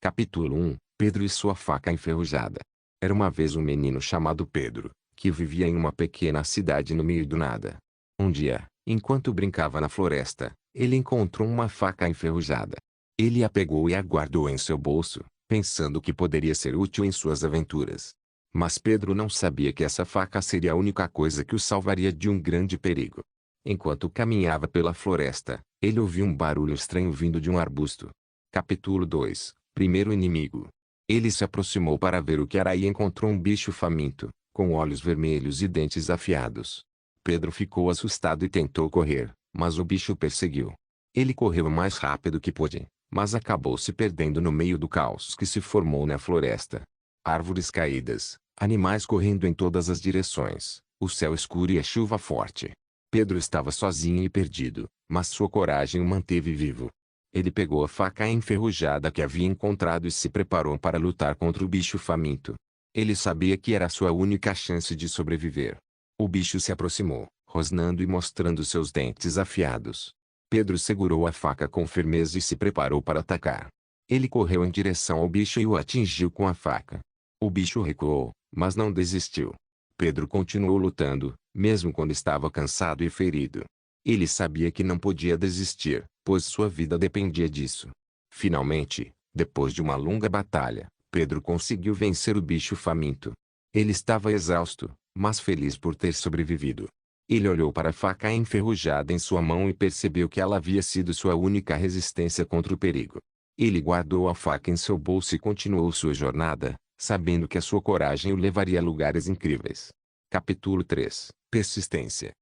Capítulo 1. Pedro e sua faca enferrujada. Era uma vez um menino chamado Pedro, que vivia em uma pequena cidade no meio do nada. Um dia, enquanto brincava na floresta, ele encontrou uma faca enferrujada. Ele a pegou e a guardou em seu bolso, pensando que poderia ser útil em suas aventuras. Mas Pedro não sabia que essa faca seria a única coisa que o salvaria de um grande perigo. Enquanto caminhava pela floresta, ele ouviu um barulho estranho vindo de um arbusto. Capítulo 2. Primeiro inimigo. Ele se aproximou para ver o que era e encontrou um bicho faminto, com olhos vermelhos e dentes afiados. Pedro ficou assustado e tentou correr, mas o bicho o perseguiu. Ele correu o mais rápido que pôde, mas acabou se perdendo no meio do caos que se formou na floresta. Árvores caídas, animais correndo em todas as direções, o céu escuro e a chuva forte. Pedro estava sozinho e perdido, mas sua coragem o manteve vivo. Ele pegou a faca enferrujada que havia encontrado e se preparou para lutar contra o bicho faminto. Ele sabia que era a sua única chance de sobreviver. O bicho se aproximou, rosnando e mostrando seus dentes afiados. Pedro segurou a faca com firmeza e se preparou para atacar. Ele correu em direção ao bicho e o atingiu com a faca. O bicho recuou, mas não desistiu. Pedro continuou lutando, mesmo quando estava cansado e ferido. Ele sabia que não podia desistir, pois sua vida dependia disso. Finalmente, depois de uma longa batalha, Pedro conseguiu vencer o bicho faminto. Ele estava exausto, mas feliz por ter sobrevivido. Ele olhou para a faca enferrujada em sua mão e percebeu que ela havia sido sua única resistência contra o perigo. Ele guardou a faca em seu bolso e continuou sua jornada, sabendo que a sua coragem o levaria a lugares incríveis. Capítulo 3. Persistência.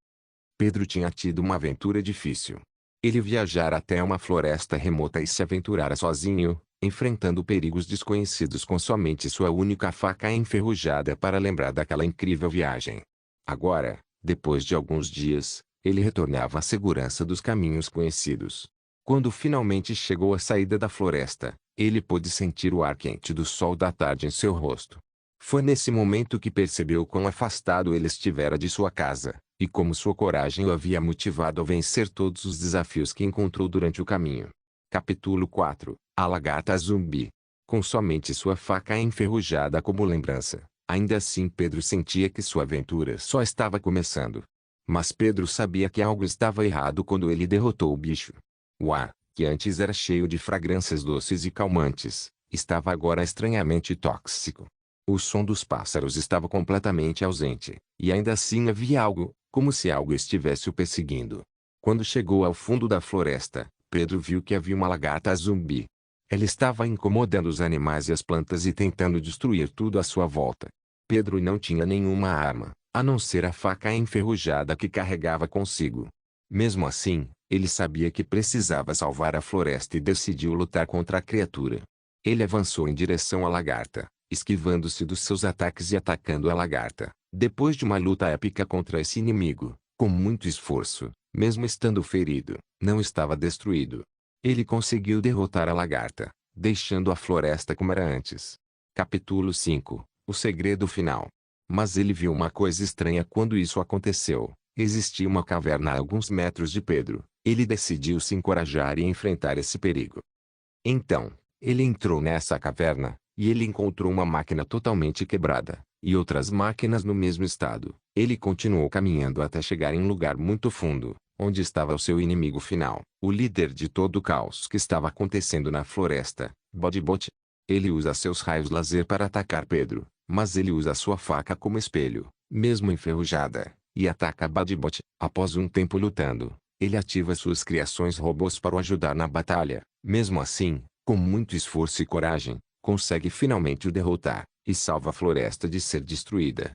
Pedro tinha tido uma aventura difícil. Ele viajara até uma floresta remota e se aventurara sozinho, enfrentando perigos desconhecidos com somente sua única faca enferrujada para lembrar daquela incrível viagem. Agora, depois de alguns dias, ele retornava à segurança dos caminhos conhecidos. Quando finalmente chegou à saída da floresta, ele pôde sentir o ar quente do sol da tarde em seu rosto. Foi nesse momento que percebeu quão afastado ele estivera de sua casa, e como sua coragem o havia motivado a vencer todos os desafios que encontrou durante o caminho. Capítulo 4. A lagarta zumbi. Com somente sua faca enferrujada como lembrança, ainda assim Pedro sentia que sua aventura só estava começando. Mas Pedro sabia que algo estava errado quando ele derrotou o bicho. O ar, que antes era cheio de fragrâncias doces e calmantes, estava agora estranhamente tóxico. O som dos pássaros estava completamente ausente, e ainda assim havia algo, como se algo estivesse o perseguindo. Quando chegou ao fundo da floresta, Pedro viu que havia uma lagarta zumbi. Ela estava incomodando os animais e as plantas e tentando destruir tudo à sua volta. Pedro não tinha nenhuma arma, a não ser a faca enferrujada que carregava consigo. Mesmo assim, ele sabia que precisava salvar a floresta e decidiu lutar contra a criatura. Ele avançou em direção à lagarta, esquivando-se dos seus ataques e atacando a lagarta. Depois de uma luta épica contra esse inimigo, com muito esforço, mesmo estando ferido, não estava destruído. Ele conseguiu derrotar a lagarta, deixando a floresta como era antes. Capítulo 5. O segredo final. Mas ele viu uma coisa estranha quando isso aconteceu. Existia uma caverna a alguns metros de Pedro. Ele decidiu se encorajar e enfrentar esse perigo. Então, ele entrou nessa caverna, e ele encontrou uma máquina totalmente quebrada, e outras máquinas no mesmo estado. Ele continuou caminhando até chegar em um lugar muito fundo, onde estava o seu inimigo final, o líder de todo o caos que estava acontecendo na floresta, Bodibot. Ele usa seus raios laser para atacar Pedro, mas ele usa sua faca como espelho, mesmo enferrujada, e ataca Bodibot. Após um tempo lutando, ele ativa suas criações robôs para o ajudar na batalha. Mesmo assim, com muito esforço e coragem, consegue finalmente o derrotar, e salva a floresta de ser destruída.